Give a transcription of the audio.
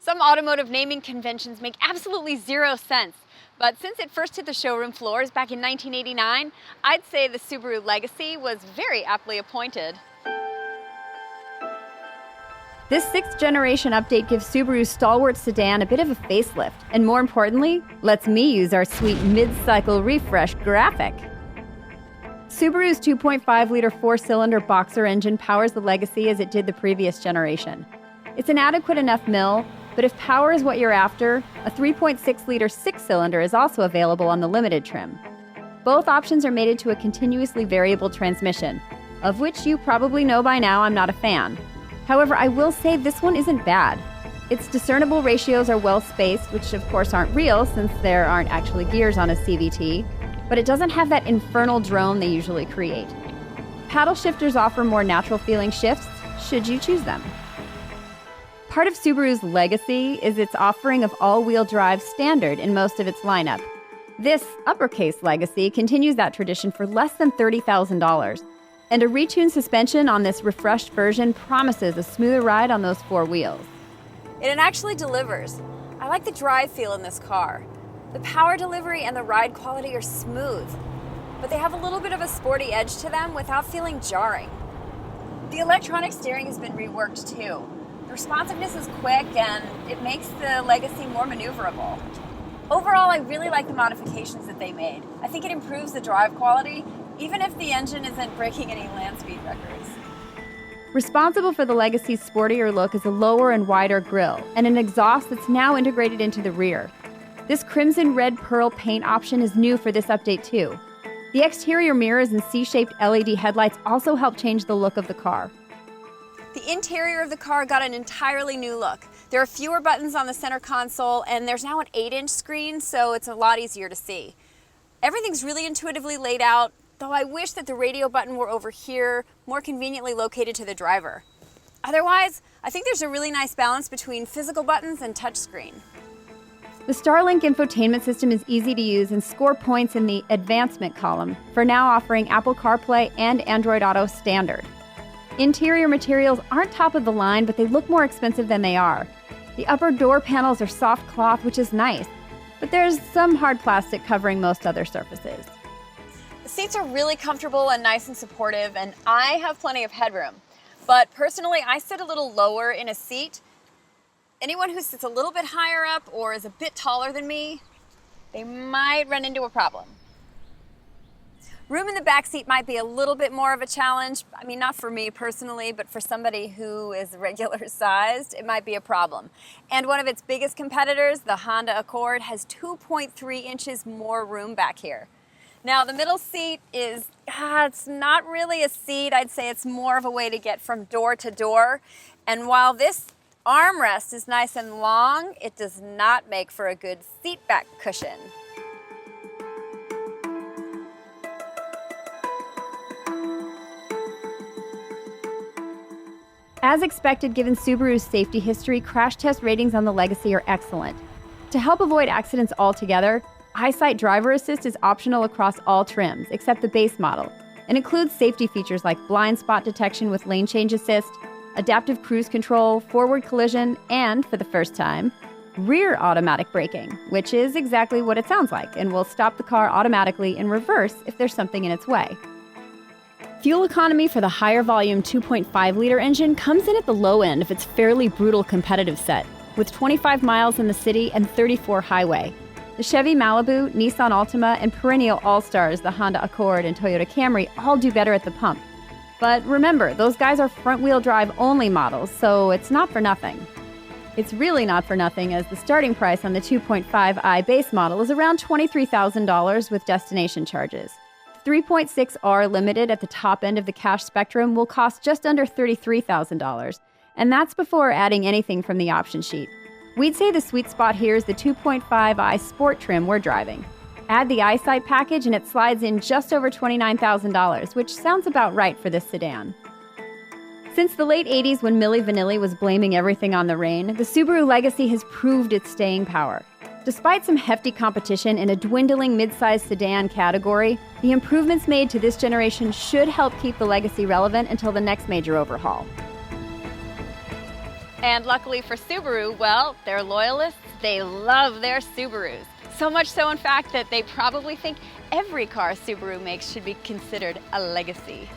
Some automotive naming conventions make absolutely zero sense, but since it first hit the showroom floors back in 1989, I'd say the Subaru Legacy was very aptly appointed. This 6th generation update gives Subaru's stalwart sedan a bit of a facelift, and more importantly, lets me use our sweet mid-cycle refresh graphic. Subaru's 2.5-liter 4-cylinder boxer engine powers the Legacy as it did the previous generation. It's an adequate enough mill, but if power is what you're after, a 3.6-liter 6-cylinder is also available on the limited trim. Both options are mated to a continuously variable transmission, of which you probably know by now I'm not a fan. However, I will say this one isn't bad. Its discernible ratios are well spaced, which of course aren't real since there aren't actually gears on a CVT, but it doesn't have that infernal drone they usually create. Paddle shifters offer more natural feeling shifts, should you choose them. Part of Subaru's legacy is its offering of all-wheel drive standard in most of its lineup. This uppercase Legacy continues that tradition for less than $30,000. And a retuned suspension on this refreshed version promises a smoother ride on those 4 wheels. It actually delivers. I like the drive feel in this car. The power delivery and the ride quality are smooth, but they have a little bit of a sporty edge to them without feeling jarring. The electronic steering has been reworked too. The responsiveness is quick and it makes the Legacy more maneuverable. Overall, I really like the modifications that they made. I think it improves the drive quality, even if the engine isn't breaking any land speed records. Responsible for the Legacy's sportier look is a lower and wider grille, and an exhaust that's now integrated into the rear. This crimson red pearl paint option is new for this update too. The exterior mirrors and C-shaped LED headlights also help change the look of the car. The interior of the car got an entirely new look. There are fewer buttons on the center console, and there's now an 8-inch screen, so it's a lot easier to see. Everything's really intuitively laid out, though I wish that the radio button were over here, more conveniently located to the driver. Otherwise, I think there's a really nice balance between physical buttons and touchscreen. The Starlink infotainment system is easy to use and score points in the advancement column, for now offering Apple CarPlay and Android Auto standard. Interior materials aren't top of the line, but they look more expensive than they are. The upper door panels are soft cloth, which is nice, but there's some hard plastic covering most other surfaces. The seats are really comfortable and nice and supportive, and I have plenty of headroom. But personally, I sit a little lower in a seat. Anyone who sits a little bit higher up or is a bit taller than me, they might run into a problem. Room in the back seat might be a little bit more of a challenge. I mean, not for me personally, but for somebody who is regular sized, it might be a problem. And one of its biggest competitors, the Honda Accord, has 2.3 inches more room back here. Now, the middle seat is, it's not really a seat. I'd say it's more of a way to get from door to door. And while this armrest is nice and long, it does not make for a good seat back cushion. As expected, given Subaru's safety history, crash test ratings on the Legacy are excellent. To help avoid accidents altogether, EyeSight Driver Assist is optional across all trims, except the base model, and includes safety features like blind spot detection with lane change assist, adaptive cruise control, forward collision, and, for the first time, rear automatic braking, which is exactly what it sounds like, and will stop the car automatically in reverse if there's something in its way. Fuel economy for the higher volume 2.5-liter engine comes in at the low end of its fairly brutal competitive set, with 25 miles in the city and 34 highway. The Chevy Malibu, Nissan Altima, and perennial all-stars, the Honda Accord and Toyota Camry, all do better at the pump. But remember, those guys are front-wheel drive only models, so it's not for nothing. It's really not for nothing, as the starting price on the 2.5i base model is around $23,000 with destination charges. 3.6R Limited at the top end of the cash spectrum will cost just under $33,000, and that's before adding anything from the option sheet. We'd say the sweet spot here is the 2.5i Sport trim we're driving. Add the EyeSight package and it slides in just over $29,000, which sounds about right for this sedan. Since the late 80s, when Milli Vanilli was blaming everything on the rain, the Subaru Legacy has proved its staying power. Despite some hefty competition in a dwindling mid-sized sedan category, the improvements made to this generation should help keep the Legacy relevant until the next major overhaul. And luckily for Subaru, well, they're loyalists. They love their Subarus. So much so, in fact, that they probably think every car Subaru makes should be considered a legacy.